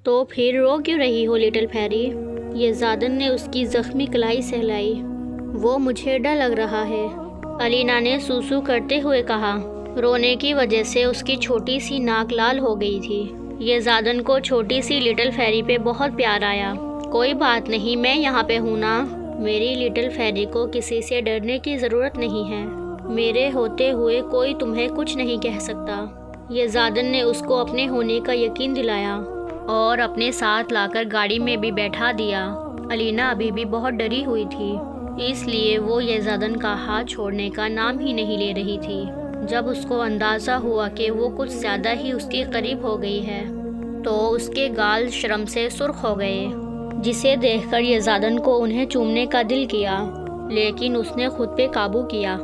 تو پھر رو کیوں رہی ہو لٹل فیری؟ یہ زادن نے اس کی زخمی کلائی سہلائی۔ وہ مجھے ڈر لگ رہا ہے، الینا نے سوسو کرتے ہوئے کہا۔ رونے کی وجہ سے اس کی چھوٹی سی ناک لال ہو گئی تھی۔ یہ زادن کو چھوٹی سی لٹل فیری پہ بہت پیار آیا۔ کوئی بات نہیں، میں یہاں پہ ہوں نا۔ میری لٹل فیری کو کسی سے ڈرنے کی ضرورت نہیں ہے۔ میرے ہوتے ہوئے کوئی تمہیں کچھ نہیں کہہ سکتا۔ یہ زادن نے اس کو اپنے ہونے کا یقین دلایا اور اپنے ساتھ لا کر گاڑی میں بھی بیٹھا دیا۔ الینا ابھی بھی بہت ڈری ہوئی تھی، اس لیے وہ یہ زادن کا ہاتھ چھوڑنے کا نام ہی نہیں لے رہی تھی۔ جب اس کو اندازہ ہوا کہ وہ کچھ زیادہ ہی اس کے قریب ہو گئی ہے تو اس کے گال شرم سے سرخ ہو گئے، جسے دیکھ کر یہ زادن کو انہیں چومنے کا دل کیا، لیکن اس نے خود پہ قابو کیا،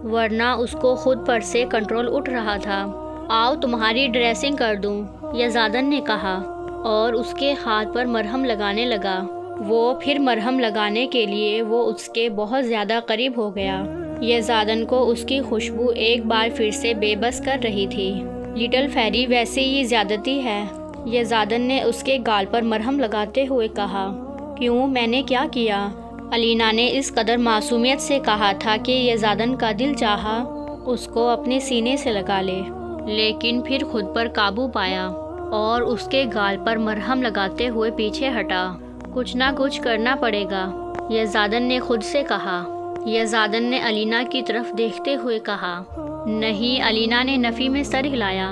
ورنہ اس کو خود پر سے کنٹرول اٹھ رہا تھا۔ آؤ تمہاری ڈریسنگ کر دوں، یہ زادن نے کہا اور اس کے ہاتھ پر مرہم لگانے لگا۔ وہ پھر مرہم لگانے کے لیے وہ اس کے بہت زیادہ قریب ہو گیا۔ یہ زادن کو اس کی خوشبو ایک بار پھر سے بے بس کر رہی تھی۔ لٹل فیری ویسے ہی زیادتی ہے، یہ زادن نے اس کے گال پر مرہم لگاتے ہوئے کہا۔ کیوں، میں نے کیا کیا؟ الینا نے اس قدر معصومیت سے کہا تھا کہ یہ زادن کا دل چاہا اس کو اپنے سینے سے لگا لے، لیکن پھر خود پر قابو پایا اور اس کے گال پر مرہم لگاتے ہوئے پیچھے ہٹا۔ کچھ نہ کچھ کرنا پڑے گا، یہ زادن نے خود سے کہا۔ یہ زادن نے الینا کی طرف دیکھتے ہوئے کہا۔ نہیں، الینا نے نفی میں سر ہلایا۔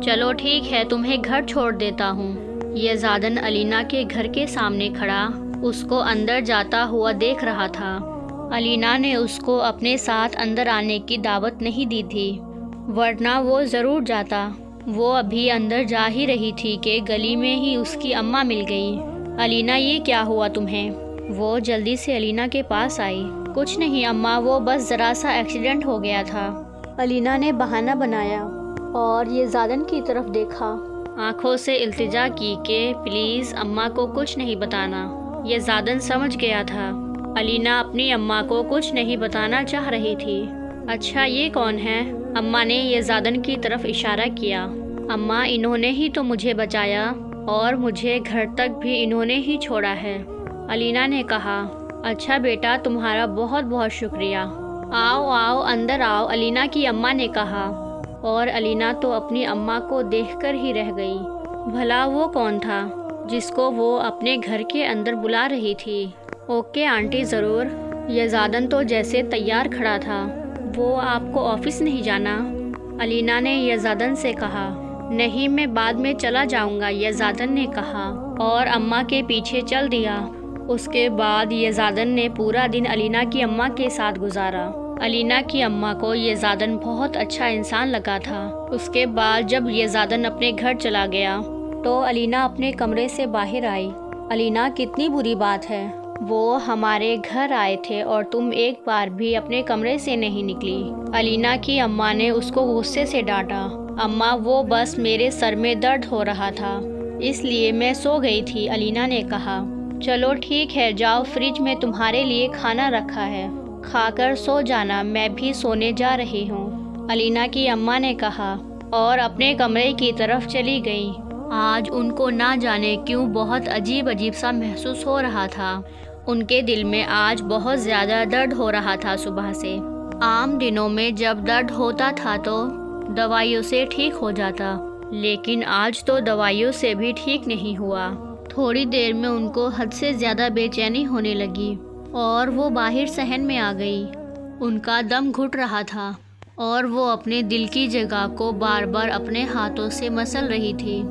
چلو ٹھیک ہے، تمہیں گھر چھوڑ دیتا ہوں۔ یہ زادن الینا کے گھر کے سامنے کھڑا اس کو اندر جاتا ہوا دیکھ رہا تھا۔ الینا نے اس کو اپنے ساتھ اندر آنے کی دعوت نہیں دی تھی، ورنہ وہ ضرور جاتا۔ وہ ابھی اندر جا ہی رہی تھی کہ گلی میں ہی اس کی اماں مل گئی۔ الینا، یہ کیا ہوا تمہیں؟ وہ جلدی سے الینا کے پاس آئی۔ کچھ نہیں اماں، وہ بس ذرا سا ایکسیڈنٹ ہو گیا تھا، الینا نے بہانہ بنایا اور یہ زادن کی طرف دیکھا، آنکھوں سے التجا کی کہ پلیز اماں کو کچھ نہیں بتانا۔ یہ زادن سمجھ گیا تھا الینا اپنی اماں کو کچھ نہیں بتانا چاہ رہی تھی۔ اچھا، یہ کون ہے؟ اماں نے یہ زادن کی طرف اشارہ کیا۔ اماں، انہوں نے ہی تو مجھے بچایا اور مجھے گھر تک بھی انہوں نے ہی چھوڑا ہے، الینا نے کہا۔ اچھا بیٹا، تمہارا بہت بہت شکریہ۔ آؤ آؤ اندر آؤ، الینا کی اماں نے کہا، اور الینا تو اپنی اماں کو دیکھ کر ہی رہ گئی۔ بھلا وہ کون تھا جس کو وہ اپنے گھر کے اندر بلا رہی تھی؟ اوکے آنٹی، ضرور۔ یہ زادن تو جیسے تیار کھڑا تھا۔ وہ آپ کو آفس نہیں جانا؟ الینا نے یہ زادن سے کہا۔ نہیں، میں بعد میں چلا جاؤں گا، یہ زادن نے کہا اور اماں کے پیچھے چل دیا۔ اس کے بعد یہ زادن نے پورا دن الینا کی اماں کے ساتھ گزارا۔ الینا کی اماں کو یہ زادن بہت اچھا انسان لگا تھا۔ اس کے بعد جب یہ زادن اپنے گھر چلا گیا تو الینا اپنے کمرے سے باہر آئی۔ الینا، کتنی بری بات ہے، وہ ہمارے گھر آئے تھے اور تم ایک بار بھی اپنے کمرے سے نہیں نکلی۔ الینا کی اماں نے اس کو غصے سے ڈانٹا۔ اماں، وہ بس میرے سر میں درد ہو رہا تھا، اس لیے میں سو گئی تھی، الینا نے کہا۔ چلو ٹھیک ہے، جاؤ، فریج میں تمہارے لیے کھانا رکھا ہے، کھا کر سو جانا، میں بھی سونے جا رہی ہوں، الینا کی اماں نے کہا اور اپنے کمرے کی طرف چلی گئی۔ آج ان کو نہ جانے کیوں بہت عجیب سا محسوس ہو رہا تھا۔ ان کے دل میں آج بہت زیادہ درد ہو رہا تھا صبح سے۔ عام دنوں میں جب درد ہوتا تھا تو دوائیوں سے ٹھیک ہو جاتا، لیکن آج تو دوائیوں سے بھی ٹھیک نہیں ہوا۔ تھوڑی دیر میں ان کو حد سے زیادہ بے چینی ہونے لگی اور وہ باہر صحن میں آ گئی۔ ان کا دم گھٹ رہا تھا اور وہ اپنے دل کی جگہ کو بار بار اپنے ہاتھوں سے مسل رہی تھی۔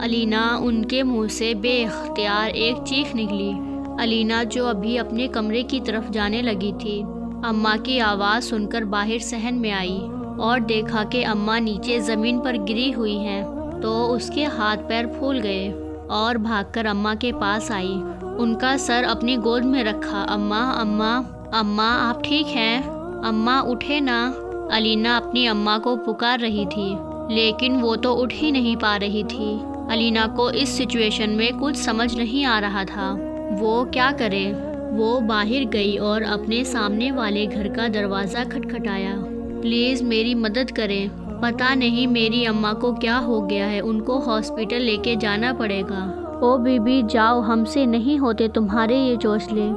الینا، ان کے منہ سے بے اختیار ایک چیخ نکلی۔ الینا جو ابھی اپنے کمرے کی طرف جانے لگی تھی، اماں کی آواز سن کر باہر صحن میں آئی اور دیکھا کہ اماں نیچے زمین پر گری ہوئی ہیں تو اس کے ہاتھ پیر پھول گئے اور بھاگ کر اماں کے پاس آئی، ان کا سر اپنی گود میں رکھا۔ اماں، اماں، اماں، آپ ٹھیک ہیں؟ اماں اٹھے نا۔ الینا اپنی اماں کو پکار رہی تھی لیکن وہ تو اٹھ ہی نہیں پا رہی تھی۔ الینا کو اس سچویشن میں کچھ سمجھ نہیں آ رہا تھا، وہ کیا کرے۔ وہ باہر گئی اور اپنے سامنے والے گھر کا دروازہ کھٹکھٹایا۔ پلیز میری مدد کریں، پتہ نہیں میری اماں کو کیا ہو گیا ہے، ان کو ہاسپٹل لے کے جانا پڑے گا۔ او بی بی جاؤ، ہم سے نہیں ہوتے تمہارے یہ چوچلے،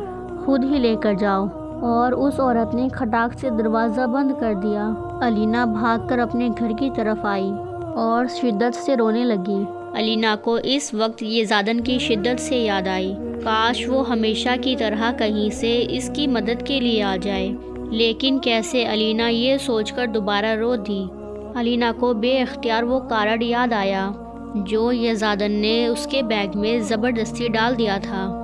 خود ہی لے کر جاؤ۔ اور اس عورت نے کھٹاک سے دروازہ بند کر دیا۔ علینا بھاگ کر اپنے گھر کی طرف آئی اور شدت سے رونے لگی۔ علینا کو اس وقت یہ زادن کی شدت سے یاد آئی، کاش وہ ہمیشہ کی طرح کہیں سے اس کی مدد کے لیے آ جائے، لیکن کیسے؟ علینا یہ سوچ کر دوبارہ رو دی۔ علینا کو بے اختیار وہ کارڈ یاد آیا جو یہ زادن نے اس کے بیگ میں زبردستی ڈال دیا تھا۔